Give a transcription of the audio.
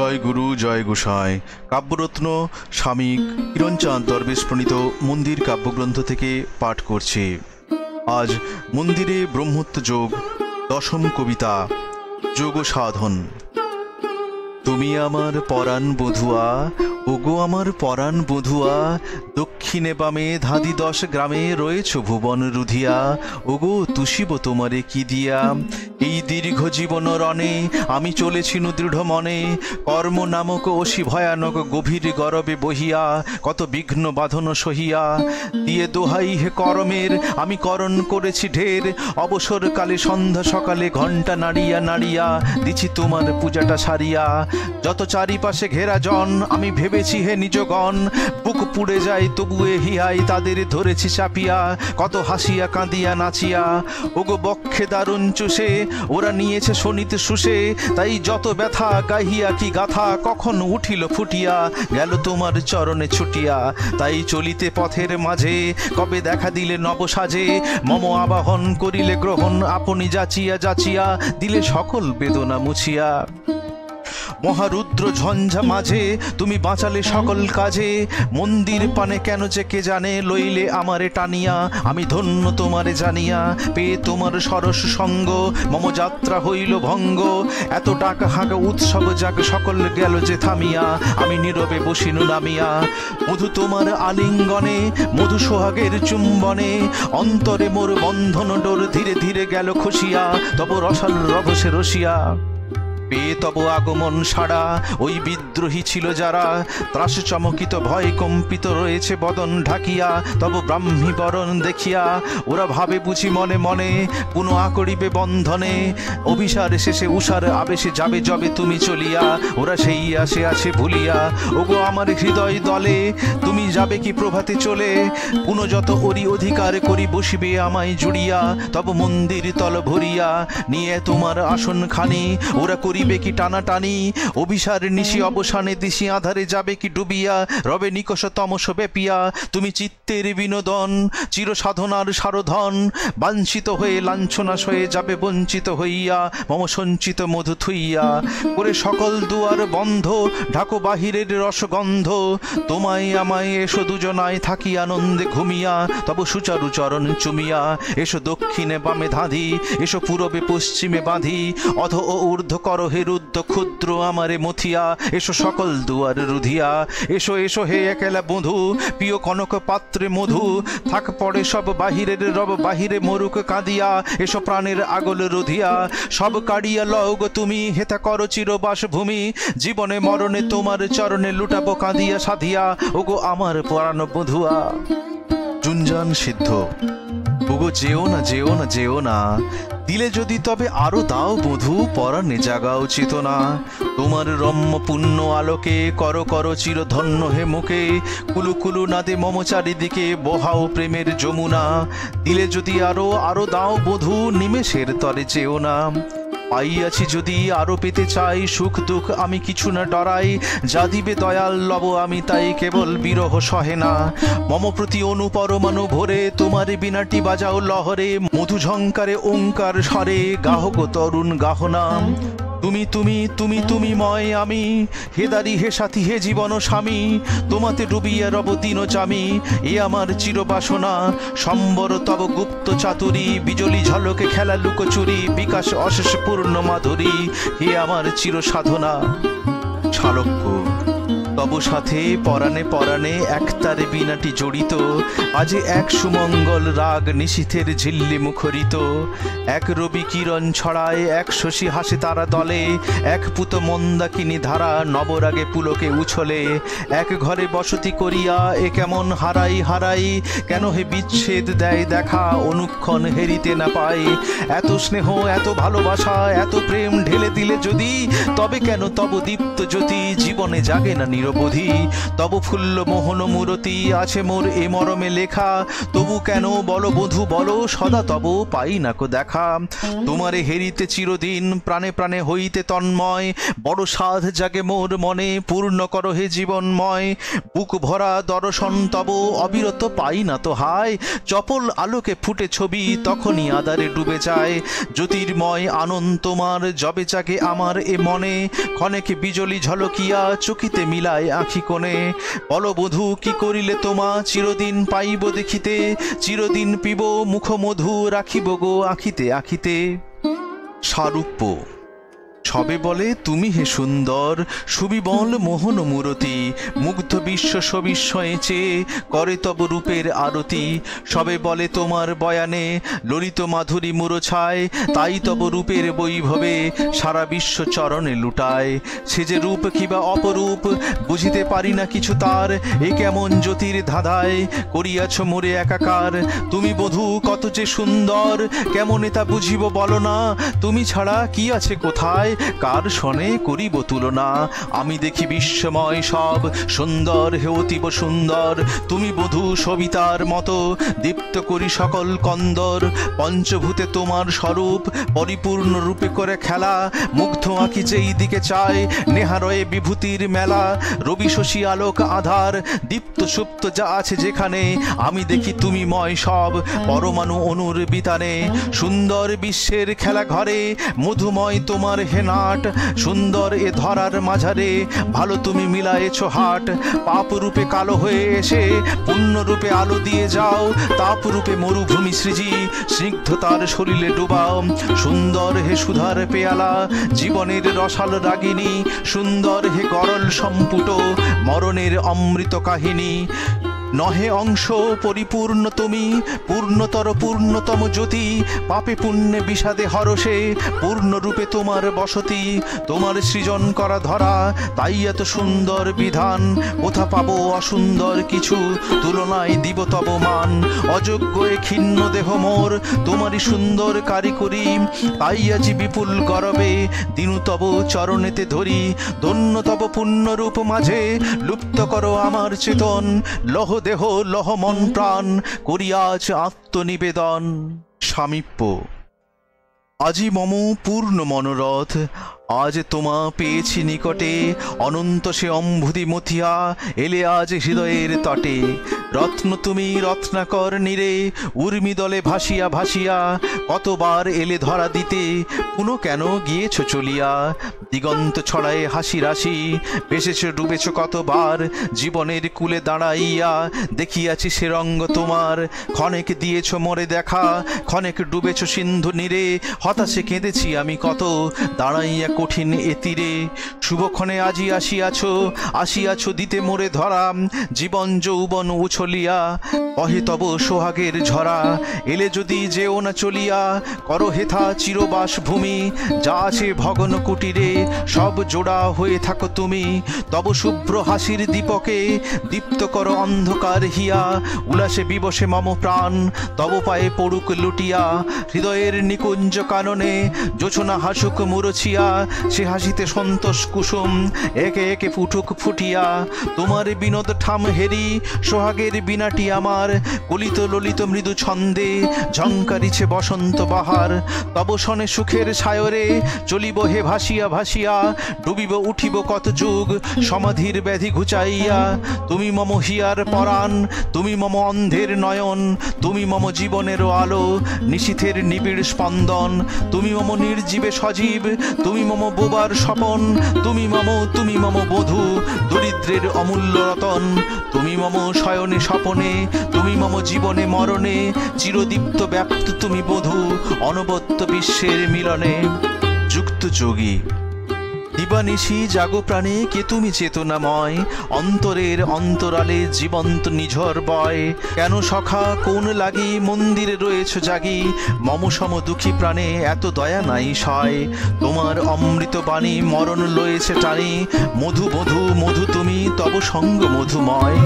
জয় গুরু জয় গোসাই। কাব্যরত্ন স্বামী কিরণচাঁদ দরবেশ প্রণীত মন্দির কাব্যগ্রন্থ থেকে পাঠ করছে। আজ মন্দিরে ব্রহ্মত্ব যোগ, দশম কবিতা যোগ সাধন। তুমি আমার পরাণ বধুয়া, ওগো আমার পরাণ বধুয়া, দক্ষিণে বামে ধাদি 10 গ্রামে রয়েছ ভুবন রুধিয়া, ওগো তুষিব তোমারে কি দিয়া। এই দীর্ঘ জীবন রণে আমি চলেছিনু দৃঢ় মনে, কর্ম নামক অসি ভয়ানক গভীর গরবে বহিয়া, কত বিঘ্ন বাঁধন সহিয়া। দিয়ে দোহাই হে করমের আমি করণ করেছি ঢের, অবসরকালে সন্ধ্যা সকালে ঘণ্টা নাড়িয়া নাড়িয়া দিছি তোমার পূজাটা সারিয়া। যত চারিপাশে ঘেরা জন আমি ভেবেছি হে নিজগণ, বুক পুড়ে যায় তবুয়ে হিয়াই তাদের ধরেছি চাপিয়া, কত হাসিয়া কাঁদিয়া নাচিয়া। ওগো বক্ষে দারুণ চুষে ওরা নিয়েছে শোনিতে শুষে, তাই যত ব্যথা গাহিয়া কি গাথা কখন উঠিল ফুটিয়া, গেল তোমার চরণে ছুটিয়া। তাই চলিতে পথের মাঝে কবে দেখা দিলে নবসাজে, মম আবাহন করিলে গ্রহণ আপনি যাচিয়া যাচিয়া, দিলে সকল বেদনা মুছিয়া। মহারুদ্র ঝঞ্ঝা মাঝে তুমি বাঁচালে সকল কাজে, মন্দির পানে কেন যে কে জানে লইলে আমারে টানিয়া। আমি ধন্য তোমারে জানিয়া পেয়ে তোমার সরস সঙ্গ, মম যাত্রা হইল ভঙ্গ। এত ডাক হাঁক উৎসব যাক সকল গেল যে থামিয়া, আমি নীরবে বসিনু নামিয়া। মধু তোমার আলিঙ্গনে মধু সোহাগের চুম্বনে, অন্তরে মোর বন্ধন ডোর ধীরে ধীরে গেল খুশিয়া, তব রসাল রভসে রসিয়া। পেয়ে তব আগমন সাড়া ওই বিদ্রোহী ছিল যারা, ত্রাস চমকিত ভয় কম্পিত রয়েছে বদন ঢাকিয়া, তব ব্রাহ্মী বরণ দেখিয়া ওরা ভাবে বুঝি মনে মনে, পুনঃ আকরিবে বন্ধনে। অভিসার শেষে উষার আবেশে যাবে যবে তুমি চলিয়া, ওরা সেই আসে আছে ভুলিয়া। ওগো আমার হৃদয় দলে তুমি যাবে কি প্রভাতে চলে, পুনঃ যত ওরি অধিকার করি বসিবে আমায় জুড়িয়া, তব মন্দির তল ভরিয়া নিয়ে তোমার আসন খানি, ওরা করিবে কি টানাটানি। অভিসার নিশি অবসানে দিশি আধারে যাবে কি ডুবিয়া, রবে নিকষ তমস ব্যাপিয়া। তুমি চিত্তের বিনোদন চির সাধনার সারধন, বাঞ্ছিত হয়ে লাঞ্ছনা সয়ে যাবে বঞ্চিত হইয়া, মম সঞ্চিত মধু থুইয়া। করে সকল দুয়ার বন্ধ ঢাকো বাহিরের রসগন্ধ, তোমায় আমায় এসো দুজনায় থাকি আনন্দে ঘুমিয়া, তব সুচারু চরণ চুমিয়া। এসো দক্ষিণে বামে ধাঁধি, এসো পূরবে পশ্চিমে বাঁধি, অধ ও ঊর্ধ্ব কর হে রুদ্ধ ক্ষুদ্র আমারে মথিয়া। এসো সকল দুয়ার রুধিয়া, এসো এসো হে একেলা বধূ, প্রিয় কনক পাত্রে মধু। থাক পড়ে সব বাহিরের রব বাহিরে মরুক কাঁদিয়া, এসো প্রাণের আগল রুধিয়া। সব কাড়িয়া লও গো তুমি হেতা করো চিরবাস ভূমি, জীবনে মরণে তোমার চরণে লুটাবো কাঁদিয়া সাধিয়া, ওগো আমার পরাণ বধুয়া। জুঞ্জান সিদ্ধ। ওগো যেও না যেও না যেও না, দিলে যদি তবে আরো দাও বধূ, পরাণে জাগাও চেতনা। তোমার রম্য পুণ্য আলোকে করো করো চিরধন্য হে মুখে, কুলু কুলু নাদে মম চারিদিকে বহাও প্রেমের যমুনা। দিলে যদি আরো আরো দাও বধূ, নিমেষের তরে চেও না। পাইয়াছি যদি আরো পেতে চাই, সুখ দুঃখ আমি কিছু না ডরাই, যা দিবে দয়াল লব আমি তাই কেবল বিরহ সহে না। মম প্রতি অনুপরমাণু ভরে তোমারে বিনাটি বাজাও লহরে, মধু ঝঙ্কারে ওঙ্কার স্বরে গাহ গো তরুণ গাহনাম। তুমি তুমি তুমি তুমি ময় আমি, হে দারি হে সাথী হে জীবন স্বামী, তোমাতে ডুবিয়া রব দিন চামি। এ আমার চিরবাসনা সম্বর তব গুপ্ত চাতুরী, বিজলি ঝলকে খেলা লুকোচুরি, বিকাশ অশেষ পূর্ণ মাধুরী, হে আমার চির সাধনা। শালক্য। তব সাথে পরাণে পরাণে একতারে বিনাটি জড়িত, আজে এক সুমঙ্গল রাগ নিশীথের ঝিল্লি মুখরিত। এক রবি কিরণ ছড়ায় এক শশী হাসে তারা দলে, এক পুত মন্দাকিনী ধারা নবরাগে পুলকে উছলে। এক ঘরে বসতি করিয়া এ কেমন হারাই হারাই, কেন হে বিচ্ছেদ দেয় দেখা অনুক্ষণ হেরিতে না পাই। এত স্নেহ এত ভালোবাসা এত প্রেম ঢেলে দিলে যদি, তবে কেন তব দীপ্ত জ্যোতি জীবনে জাগে না নীরব বোধি। তব ফুল্ল মোহন মূরতি আছে মোর এ মরমে লেখা, তবু কেন বলো বধূ বলো সদা তব পাই নাকো দেখা। তোমারে হেরিতে চিরদিন প্রাণে প্রাণে হইতে তন্ময়, বড় সাধ জাগে মোর মনে পূর্ণ করো হে জীবনময়। বুক ভরা দর্শন তব অবিরত পাই না তো হায়, চপল আলোকে ফুটে ছবি তখনই আধারে ডুবে যায়। জ্যোতির্ময় আনন্দ তোমার যবে জাগে আমার এ মনে, ক্ষণেক বিজলি ঝলকিয়া চকিতে মিলায় আঁখি কোণে। বলো বধূ কি করিলে তোমা চিরদিন পাইব দেখিতে, চিরদিন পিব মুখমধু রাখিব গো আঁখিতে আঁখিতে। সারূপ্য। সবে বলে তুমি হে সুন্দর সুবিবল মোহন মূরতি, মুগ্ধ বিশ্ব সবিস্ময়ে চেয়ে করে তব রূপের আরতি। সবে বলে তোমার বয়ানে ললিত মাধুরী মূরছায়, তাই তব রূপের বৈভবে সারা বিশ্ব চরণে লুটায়। সে যে রূপ কিবা অপরূপ বুঝিতে পারি না কিছু তার, এ কেমন জ্যোতির ধাঁধায় করিয়াছ মোরে একাকার। তুমি বধূ কত যে সুন্দর কেমনে তা বুঝিব বলো না, তুমি ছাড়া কি আছে কোথায় কার সনে করিব তুলনা। আমি দেখি বিশ্বময় সব সুন্দর হে অতীব সুন্দর, তুমি বধূ সবিতার মতো দীপ্ত করি সকল কন্দর। পঞ্চভূতে তোমার স্বরূপ পরিপূর্ণ রূপে করে খেলা, মুগ্ধ আঁকি যেই দিকে চায় নেহারয়ে বিভূতির মেলা। রবি শশী আলোক আধার দীপ্ত সুপ্ত যা আছে যেখানে, আমি দেখি তুমি ময় সব পরমাণু অনুর বিতানে। সুন্দর বিশ্বের খেলা ঘরে মধুময় তোমার হেনাট, সুন্দর এ ধরার মাঝারে ভালো তুমি মিলায়েছ হাট। পাপ রূপে কালো হয়ে এসে পুণ্য রূপে আলো দিয়ে যাও, তাপ রূপে মরুভূমি সৃজি স্নিগ্ধতার শরীরে ডুবাও। সুন্দর হে সুধার পেয়ালা জীবনের রসাল রাগিনী, সুন্দর হে গরল সম্পুট মরণের অমৃত কাহিনী। নহে অংশ পরিপূর্ণ তুমি পূর্ণতর পূর্ণতম জ্যোতি, পাপে পুণ্যে বিষাদে হরষে পূর্ণরূপে তোমার বসতি। তোমার সৃজন করা ধরা তাই এত সুন্দর বিধান, কোথা পাবো অসুন্দর কিছু তুলনায় দিব তব মান। অযোগ্য এ ক্ষীণ দেহ মোর তোমারই সুন্দর কারিকরি, তাই আজি বিপুল গরবে দিনু তব চরণেতে ধরি। ধন্য তব পুণ্যরূপ মাঝে লুপ্ত করো আমার চেতন, লহ দেহ লহ মন প্রাণ করি আজ আত্মনিবেদন। সামীপ্য। আজি মম পূর্ণ মনোরথ, আজ তোমা পেয়েছি নিকটে, অনন্ত সে অম্বুধি মথিয়া এলে আজ হৃদয়ের তটে। রত্ন তুমি রত্নাকর নীরে উর্মি দলে ভাসিয়া ভাসিয়া, কতবার এলে ধরা দিতে পুনঃ কেন গিয়েছ চলিয়া। দিগন্ত ছড়ায় হাসি রাশি ভেসেছ ডুবেছ কতবার, জীবনের কূলে দাঁড়াইয়া দেখিয়াছি সে রঙ্গ তোমার। ক্ষণেক দিয়েছ মোরে দেখা ক্ষণেক ডুবেছ সিন্ধু নীরে, হতাশে কেঁদেছি আমি কত দাঁড়াইয়া কঠিন এ তীরে। শুভক্ষণে আজি আসিয়াছ দিতে মোরে ধরা, জীবন যৌবন উছলিয়া কহে তব সোহাগের ঝরা। এলে যদি যেও না চলিয়া করো হেথা চিরবাস ভূমি, যা আছে ভগন কুটিরে সব জোড়া হয়ে থাকো তুমি। তব শুভ্র হাসির দীপকে দীপ্ত করো অন্ধকার হিয়া, উল্লাসে বিবসে মম প্রাণ তব পায়ে পড়ুক লুটিয়া। হৃদয়ের নিকুঞ্জ কাননে জোছনা হাসুক মুরছিয়া, সে হাসিতে সন্তোষ কুসুম একে একে ফুটুক ফুটিয়া। তোমার বিনোদ ঠাম হেরি সোহাগের বিনাটি আমার, কলিত ললিত মৃদু ছন্দে ঝঙ্কারিছে বসন্ত বাহার। তব শনে সুখের সায়রে চলিব হে ভাসিয়া ভাসিয়া, ডুবিব উঠিব কত যুগ সমাধির ব্যাধি ঘুচাইয়া। তুমি মম হিয়ার পরাণ তুমি মম অন্ধের নয়ন, তুমি মম জীবনেরও আলো নিশীথের নিবিড় স্পন্দন। তুমি মম নির্জীবে সজীব তুমি মম বোবার স্বপন, তুমি মম বধূ দরিদ্রের অমূল্য রতন। তুমি মম শয়নে স্বপনে তুমি মম জীবনে মরণে, চিরদীপ্ত ব্যাপ্ত তুমি বধূ অনবদ্য বিশ্বের মিলনে। যুক্ত যোগী। দিবানিশি জাগো প্রাণে কে তুমি চেতনাময়, অন্তরের অন্তরালে জীবন্ত নিঝর বয়। কেন সখা কোন লাগি মন্দিরে রয়েছ জাগি, মম সম দুঃখী প্রাণে এত দয়া নাই সয়। তোমার অমৃত বাণী মরণ লয়েছে টানি, মধু মধু মধু তুমি তব সঙ্গ মধুময়।